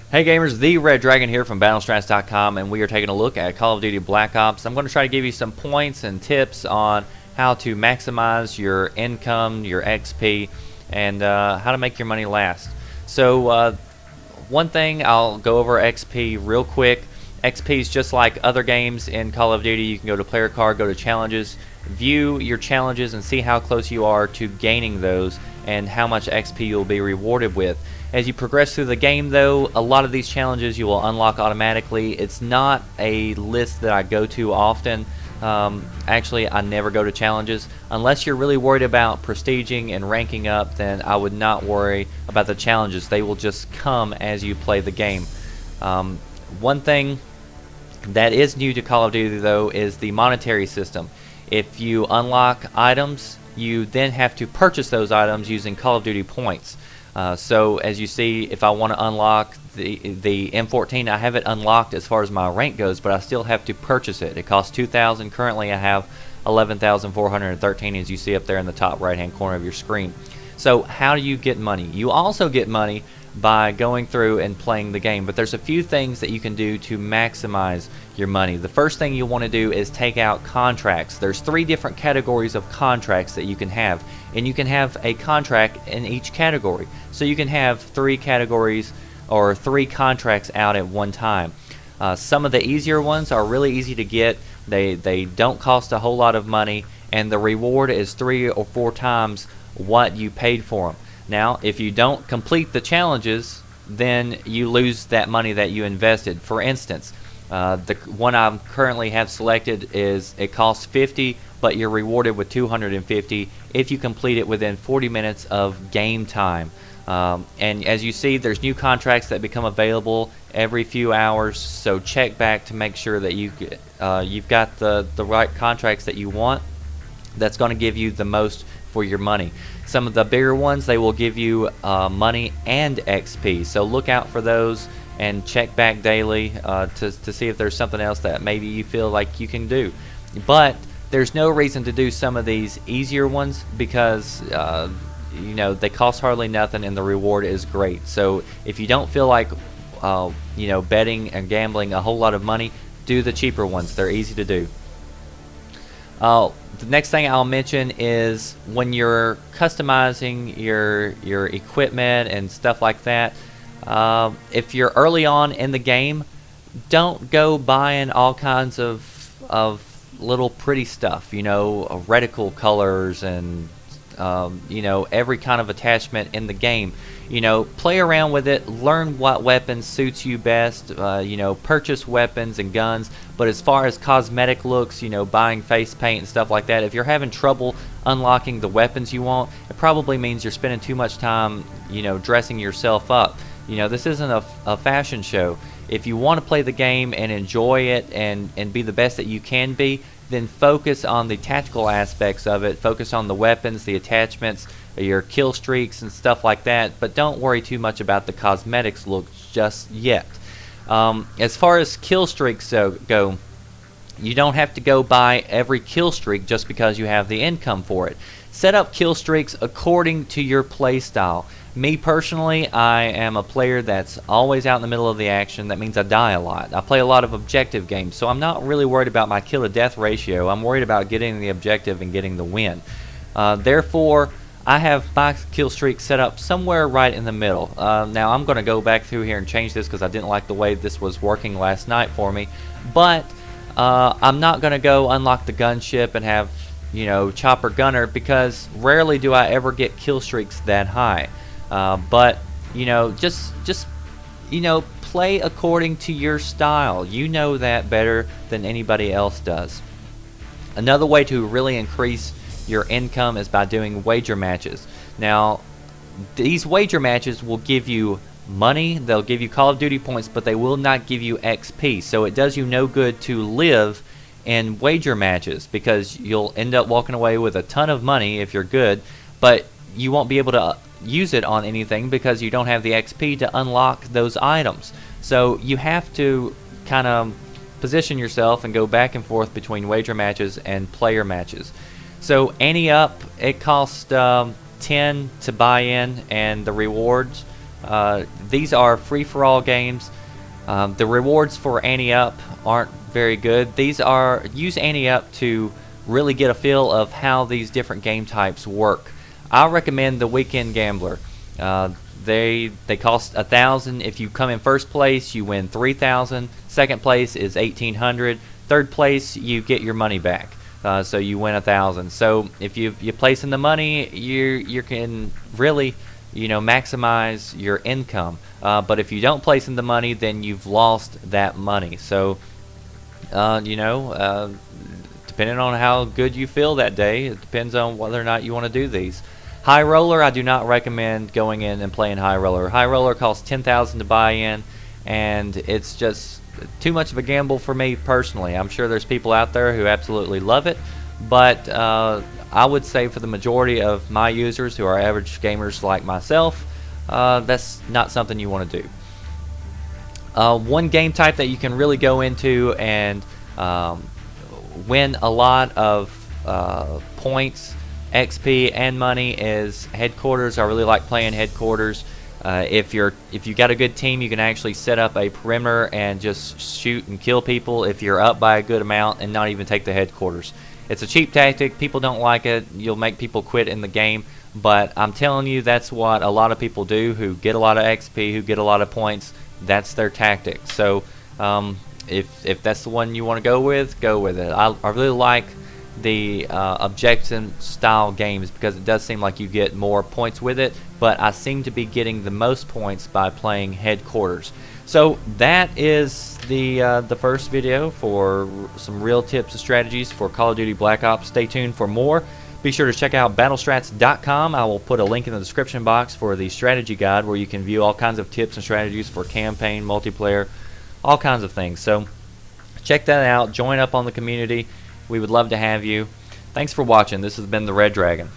Hey gamers, the Red Dragon here from Battlestrats.com, and we are taking a look at Call of Duty Black Ops. I'm going to try to give you some points and tips on how to maximize your income, your XP, and how to make your money last. So one thing, I'll go over XP real quick. XP is just like other games in Call of Duty. You can go to player card, go to challenges, view your challenges and see how close you are to gaining those and how much XP you'll be rewarded with. As you progress through the game though, a lot of these challenges you will unlock automatically. It's not a list that I go to often. Actually, I never go to challenges. Unless you're really worried about prestiging and ranking up, then I would not worry about the challenges. They will just come as you play the game. One thing that is new to Call of Duty though is the monetary system. If you unlock items, you then have to purchase those items using Call of Duty points. So as you see, if I want to unlock the M14, I have it unlocked as far as my rank goes, but I still have to purchase it. It costs 2,000. Currently I have 11,413, as you see up there in the top right hand corner of your screen. So how do you get money? You also get money by going through and playing the game, but there's a few things that you can do to maximize your money. The first thing you want to do is take out contracts. There's 3 different categories of contracts that you can have, and you can have a contract in each category. So you can have 3 categories or 3 contracts out at one time. Some of the easier ones are really easy to get. They don't cost a whole lot of money, and the reward is 3 or 4 times what you paid for them. Now, if you don't complete the challenges, then you lose that money that you invested. For instance, the one I currently have selected is it costs 50, but you're rewarded with 250 if you complete it within 40 minutes of game time. And as you see, there's new contracts that become available every few hours, so check back to make sure that you've got the right contracts that you want. That's going to give you the most for your money. Some of the bigger ones, they will give you money and XP, so look out for those and check back daily to see if there's something else that maybe you feel like you can do. But there's no reason to do some of these easier ones because you know, they cost hardly nothing and the reward is great. So if you don't feel like you know, betting and gambling a whole lot of money, do the cheaper ones. They're easy to do. The next thing I'll mention is when you're customizing your equipment and stuff like that, if you're early on in the game, don't go buying all kinds of little pretty stuff, you know, reticle colors and you know, every kind of attachment in the game. You know, play around with it, learn what weapon suits you best, you know, purchase weapons and guns. But as far as cosmetic looks, you know, buying face paint and stuff like that, if you're having trouble unlocking the weapons you want, it probably means you're spending too much time, you know, dressing yourself up. You know, this isn't a fashion show. If you want to play the game and enjoy it and be the best that you can be, then focus on the tactical aspects of it. Focus on the weapons, the attachments, your kill streaks and stuff like that, but don't worry too much about the cosmetics look just yet. As far as kill streaks go, you don't have to go buy every kill streak just because you have the income for it. Set up kill streaks according to your play style. Me personally, I am a player that's always out in the middle of the action. That means I die a lot. I play a lot of objective games, so I'm not really worried about my kill to death ratio. I'm worried about getting the objective and getting the win. Therefore, I have my kill streak set up somewhere right in the middle. Now I'm going to go back through here and change this because I didn't like the way this was working last night for me. But I'm not going to go unlock the gunship and have, you know, chopper gunner, because rarely do I ever get kill streaks that high. But you know, just you know, play according to your style. You know that better than anybody else does. Another way to really increase your income is by doing wager matches. Now, these wager matches will give you money, they'll give you Call of Duty points, but they will not give you XP. So it does you no good to live in wager matches because you'll end up walking away with a ton of money if you're good, but you won't be able to use it on anything because you don't have the XP to unlock those items. So you have to kind of position yourself and go back and forth between wager matches and player matches. So ante up, it costs 10 to buy in, and the rewards These are free-for-all games. The rewards for Ante Up aren't very good. Use Ante Up to really get a feel of how these different game types work. I recommend the Weekend Gambler. They cost 1,000. If you come in first place, you win 3,000. Second place is 1,800. Third place, you get your money back. So you win 1,000. So if you place in the money, you can really maximize your income. But if you don't place in the money, then you've lost that money. So depending on how good you feel that day, it depends on whether or not you want to do these. High roller, I do not recommend going in and playing high roller. High roller costs 10,000 to buy in, and it's just too much of a gamble for me personally. I'm sure there's people out there who absolutely love it, but I would say for the majority of my users who are average gamers like myself, that's not something you want to do. One game type that you can really go into and win a lot of points, XP, and money is headquarters. I really like playing headquarters. If you got a good team, you can actually set up a perimeter and just shoot and kill people if you're up by a good amount and not even take the headquarters. It's a cheap tactic. People don't like it. You'll make people quit in the game. But I'm telling you, that's what a lot of people do who get a lot of XP, who get a lot of points. That's their tactic. So if that's the one you want to go with it. I really like the objective style games because it does seem like you get more points with it, but I seem to be getting the most points by playing headquarters. So that is the first video for some real tips and strategies for Call of Duty Black Ops. Stay tuned for more. Be sure to check out battlestrats.com. I will put a link in the description box for the strategy guide where you can view all kinds of tips and strategies for campaign, multiplayer, all kinds of things. So check that out. Join up on the community. We would love to have you. Thanks for watching. This has been the Red Dragon.